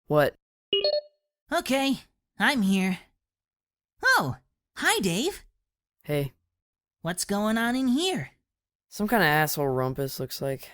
What? Okay, I'm here. Oh, hi Dave. Hey. What's going on in here? Some kind of asshole rumpus, looks like.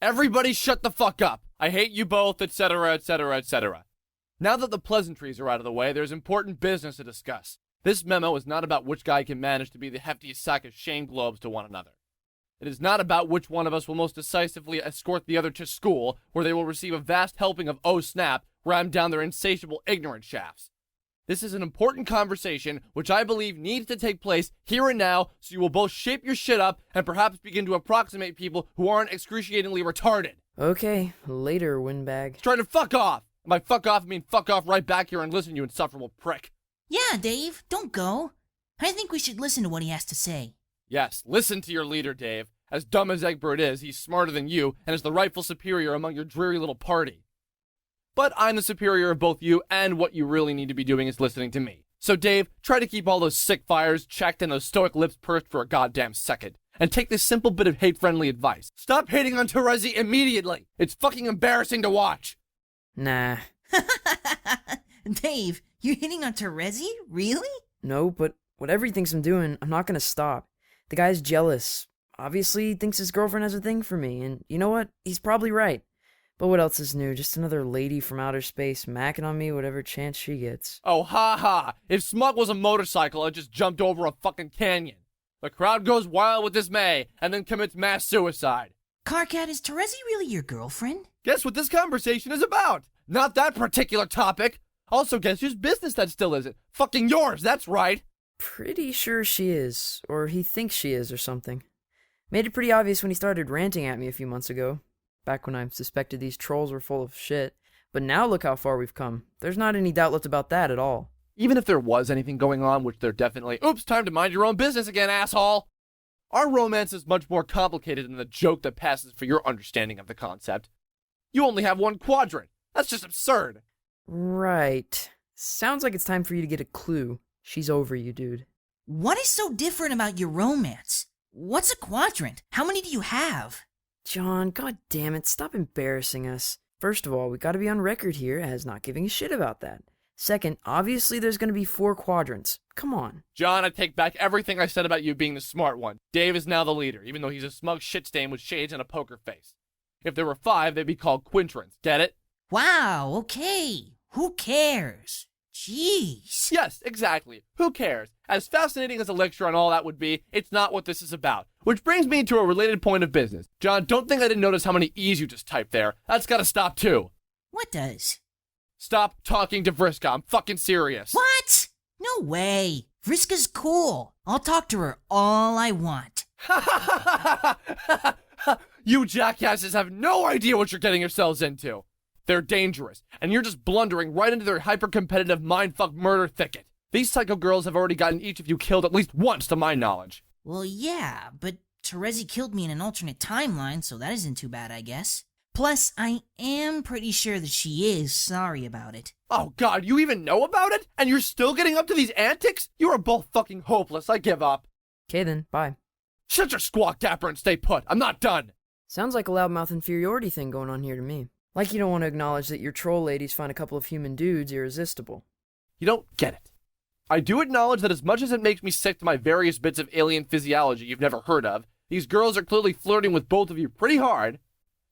Everybody shut the fuck up. I hate you both, etc., etc., etc. Now that the pleasantries are out of the way, there's important business to discuss. This memo is not about which guy can manage to be the heftiest sack of shame globes to one another. It is not about which one of us will most decisively escort the other to school, where they will receive a vast helping of oh snap, rammed down their insatiable ignorant shafts. This is an important conversation which I believe needs to take place here and now, so you will both shape your shit up and perhaps begin to approximate people who aren't excruciatingly retarded. Okay, later, windbag. Try to fuck off! And by fuck off, I mean fuck off right back here and listen, you insufferable prick. Yeah, Dave, don't go. I think we should listen to what he has to say. Yes, listen to your leader, Dave. As dumb as Egbert is, he's smarter than you and is the rightful superior among your dreary little party. But I'm the superior of both you, and what you really need to be doing is listening to me. So Dave, try to keep all those sick fires checked and those stoic lips pursed for a goddamn second. And take this simple bit of hate-friendly advice. Stop hating on Terezi immediately! It's fucking embarrassing to watch! Nah. Dave, you hitting on Terezi? Really? No, but whatever he thinks I'm doing, I'm not gonna stop. The guy's jealous. Obviously, he thinks his girlfriend has a thing for me, and you know what? He's probably right. But what else is new? Just another lady from outer space macking on me whatever chance she gets. Oh, ha ha! If Smug was a motorcycle, I just jumped over a fucking canyon. The crowd goes wild with dismay, and then commits mass suicide. Karkat, is Terezi really your girlfriend? Guess what this conversation is about? Not that particular topic! Also, guess whose business that still isn't? Fucking yours, that's right! Pretty sure she is, or he thinks she is, or something. Made it pretty obvious when he started ranting at me a few months ago, back when I suspected these trolls were full of shit. But now look how far we've come. There's not any doubt left about that at all. Even if there was anything going on, which there definitely— oops, time to mind your own business again, asshole! Our romance is much more complicated than the joke that passes for your understanding of the concept. You only have one quadrant. That's just absurd. Right. Sounds like it's time for you to get a clue. She's over you, dude. What is so different about your romance? What's a quadrant? How many do you have? John, god damn it, stop embarrassing us. First of all, we gotta be on record here as not giving a shit about that. Second, obviously there's gonna be 4 quadrants. Come on. John, I take back everything I said about you being the smart one. Dave is now the leader, even though he's a smug shit stain with shades and a poker face. If there were 5, they'd be called quintrants. Get it? Wow, okay. Who cares? Jeez. Yes, exactly. Who cares? As fascinating as a lecture on all that would be, it's not what this is about. Which brings me to a related point of business. John, don't think I didn't notice how many E's you just typed there. That's gotta stop too. What does? Stop talking to Vriska. I'm fucking serious. What? No way. Vriska's cool. I'll talk to her all I want. You jackasses have no idea what you're getting yourselves into. They're dangerous, and you're just blundering right into their hyper-competitive mindfuck murder thicket. These psycho girls have already gotten each of you killed at least once, to my knowledge. Well, yeah, but Terezi killed me in an alternate timeline, so that isn't too bad, I guess. Plus, I am pretty sure that she is sorry about it. Oh god, you even know about it? And you're still getting up to these antics? You are both fucking hopeless. I give up. Okay then, bye. Shut your squawk dapper and stay put. I'm not done. Sounds like a loudmouth inferiority thing going on here to me. Like you don't want to acknowledge that your troll ladies find a couple of human dudes irresistible. You don't get it. I do acknowledge that as much as it makes me sick to my various bits of alien physiology you've never heard of, these girls are clearly flirting with both of you pretty hard.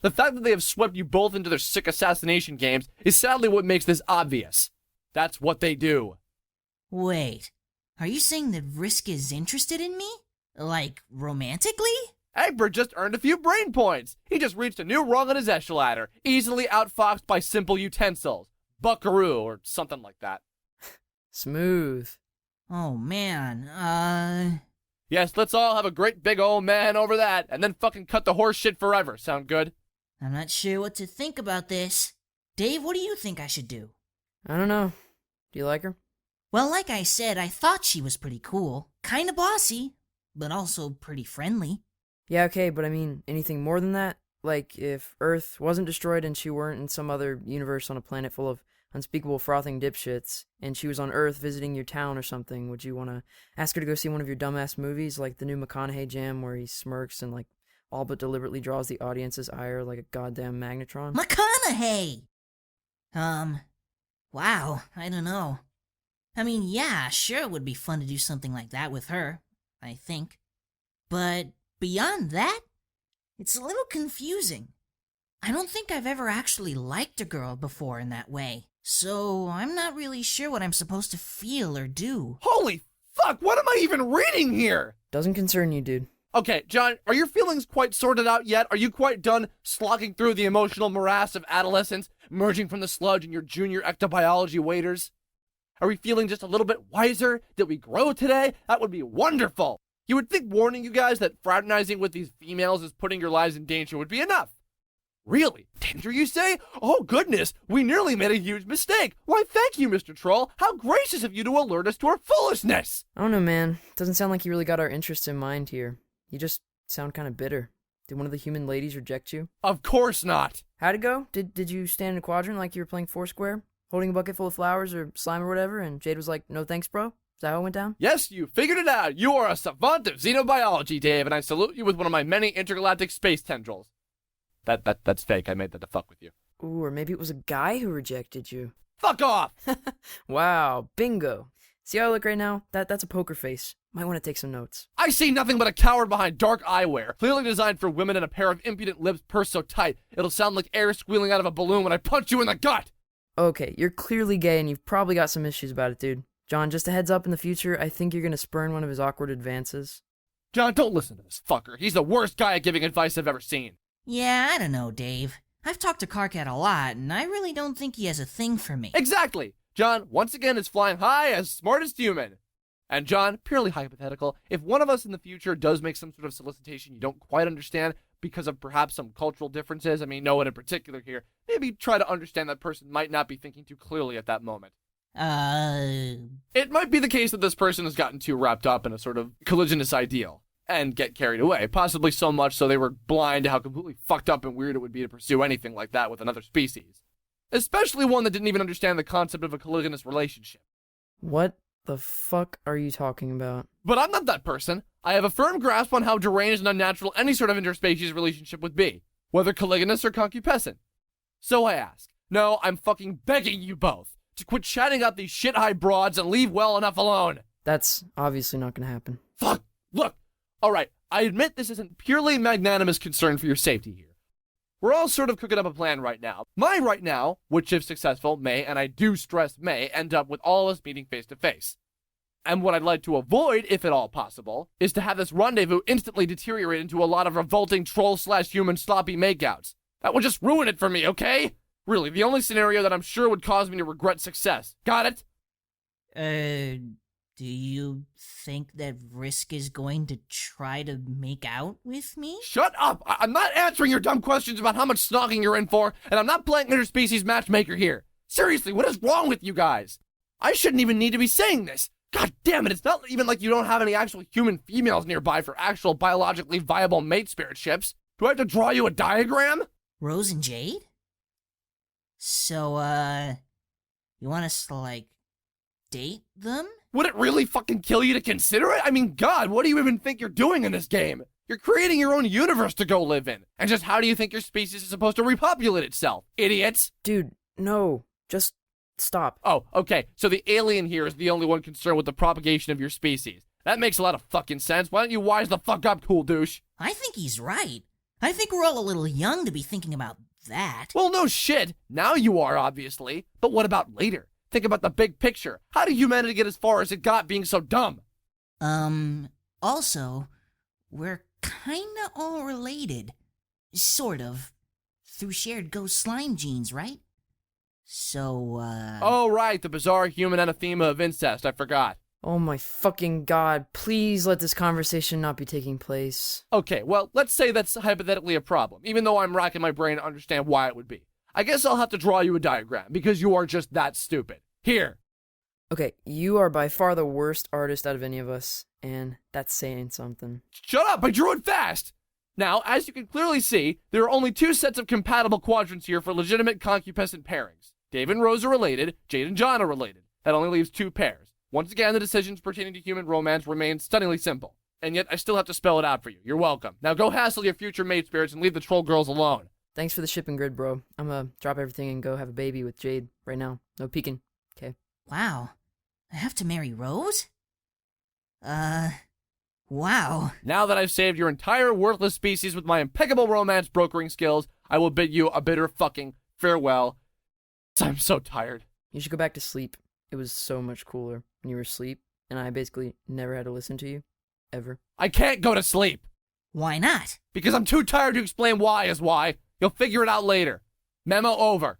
The fact that they have swept you both into their sick assassination games is sadly what makes this obvious. That's what they do. Wait, are you saying that Vriska is interested in me? Like, romantically? Egbert just earned a few brain points. He just reached a new rung on his echelon, easily outfoxed by simple utensils. Buckaroo, or something like that. Smooth. Oh man, Yes, let's all have a great big old man over that, and then fucking cut the horse shit forever. Sound good? I'm not sure what to think about this. Dave, what do you think I should do? I don't know. Do you like her? Well, like I said, I thought she was pretty cool. Kinda bossy, but also pretty friendly. Yeah, okay, but I mean, anything more than that? Like, if Earth wasn't destroyed and she weren't in some other universe on a planet full of unspeakable frothing dipshits, and she was on Earth visiting your town or something, would you want to ask her to go see one of your dumbass movies, like the new McConaughey jam where he smirks and, like, all but deliberately draws the audience's ire like a goddamn magnetron? McConaughey! Wow, I don't know. I mean, yeah, sure it would be fun to do something like that with her, I think. But beyond that, it's a little confusing. I don't think I've ever actually liked a girl before in that way, so I'm not really sure what I'm supposed to feel or do. Holy fuck, what am I even reading here? Doesn't concern you, dude. Okay, John, are your feelings quite sorted out yet? Are you quite done slogging through the emotional morass of adolescence, emerging from the sludge in your junior ectobiology waders? Are we feeling just a little bit wiser? Did we grow today? That would be wonderful. You would think warning you guys that fraternizing with these females is putting your lives in danger would be enough. Really? Danger, you say? Oh, goodness, we nearly made a huge mistake. Why, thank you, Mr. Troll. How gracious of you to alert us to our foolishness. I don't know, man. Doesn't sound like you really got our interests in mind here. You just sound kind of bitter. Did one of the human ladies reject you? Of course not. How'd it go? Did you stand in a quadrant like you were playing Foursquare? Holding a bucket full of flowers or slime or whatever, and Jade was like, no thanks, bro? Is that how it went down? Yes, you figured it out. You are a savant of xenobiology, Dave, and I salute you with one of my many intergalactic space tendrils. That's fake. I made that to fuck with you. Ooh, or maybe it was a guy who rejected you. Fuck off! Wow, bingo. See how I look right now? That's a poker face. Might want to take some notes. I see nothing but a coward behind dark eyewear, clearly designed for women and a pair of impudent lips pursed so tight, it'll sound like air squealing out of a balloon when I punch you in the gut! Okay, you're clearly gay and you've probably got some issues about it, dude. John, just a heads up in the future, I think you're gonna spurn one of his awkward advances. John, don't listen to this fucker. He's the worst guy at giving advice I've ever seen. Yeah, I don't know, Dave. I've talked to Karkat a lot, and I really don't think he has a thing for me. Exactly! John, once again, is flying high as smartest human. And John, purely hypothetical, if one of us in the future does make some sort of solicitation you don't quite understand because of perhaps some cultural differences, I mean, no one in particular here, maybe try to understand that person might not be thinking too clearly at that moment. It might be the case that this person has gotten too wrapped up in a sort of collisionist ideal and get carried away, possibly so much so they were blind to how completely fucked up and weird it would be to pursue anything like that with another species. Especially one that didn't even understand the concept of a collisionist relationship. What the fuck are you talking about? But I'm not that person. I have a firm grasp on how deranged and unnatural any sort of interspecies relationship would be, whether colligonous or concupiscent. So I ask, no, I'm fucking begging you both to quit chatting up these shit-high broads and leave well enough alone. That's obviously not gonna happen. Fuck, look. Alright, I admit this isn't purely magnanimous concern for your safety here. We're all sort of cooking up a plan right now. My right now, which if successful may, and I do stress may, end up with all of us meeting face to face. And what I'd like to avoid, if at all possible, is to have this rendezvous instantly deteriorate into a lot of revolting troll/human sloppy makeouts. That would just ruin it for me, okay? Really, the only scenario that I'm sure would cause me to regret success. Got it? Do you think that Risk is going to try to make out with me? Shut up! I'm not answering your dumb questions about how much snogging you're in for, and I'm not playing interspecies matchmaker here. Seriously, what is wrong with you guys? I shouldn't even need to be saying this. God damn it, it's not even like you don't have any actual human females nearby for actual biologically viable mate spirit ships. Do I have to draw you a diagram? Rose and Jade? So, you want us to, like, date them? Would it really fucking kill you to consider it? I mean, God, what do you even think you're doing in this game? You're creating your own universe to go live in. And just how do you think your species is supposed to repopulate itself? Idiots! Dude, no. Just stop. Oh, okay, so the alien here is the only one concerned with the propagation of your species. That makes a lot of fucking sense. Why don't you wise the fuck up, cool douche? I think he's right. I think we're all a little young to be thinking about that. Well, no shit. Now you are, obviously. But what about later? Think about the big picture. How did humanity get as far as it got being so dumb? Also, we're kinda all related. Sort of. Through shared ghost slime genes, right? So, Oh, right, the bizarre human anathema of incest, I forgot. Oh my fucking god, please let this conversation not be taking place. Okay, well, let's say that's hypothetically a problem, even though I'm racking my brain to understand why it would be. I guess I'll have to draw you a diagram, because you are just that stupid. Here. Okay, you are by far the worst artist out of any of us, and that's saying something. Shut up, I drew it fast! Now, as you can clearly see, there are only two sets of compatible quadrants here for legitimate concupiscent pairings. Dave and Rose are related, Jade and John are related. That only leaves two pairs. Once again, the decisions pertaining to human romance remain stunningly simple. And yet, I still have to spell it out for you. You're welcome. Now go hassle your future mate spirits and leave the troll girls alone. Thanks for the shipping grid, bro. I'm gonna drop everything and go have a baby with Jade right now. No peeking. Okay. Wow. I have to marry Rose? Wow. Now that I've saved your entire worthless species with my impeccable romance brokering skills, I will bid you a bitter fucking farewell. I'm so tired. You should go back to sleep. It was so much cooler when you were asleep, and I basically never had to listen to you. Ever. I can't go to sleep. Why not? Because I'm too tired to explain why is why. You'll figure it out later. Memo over.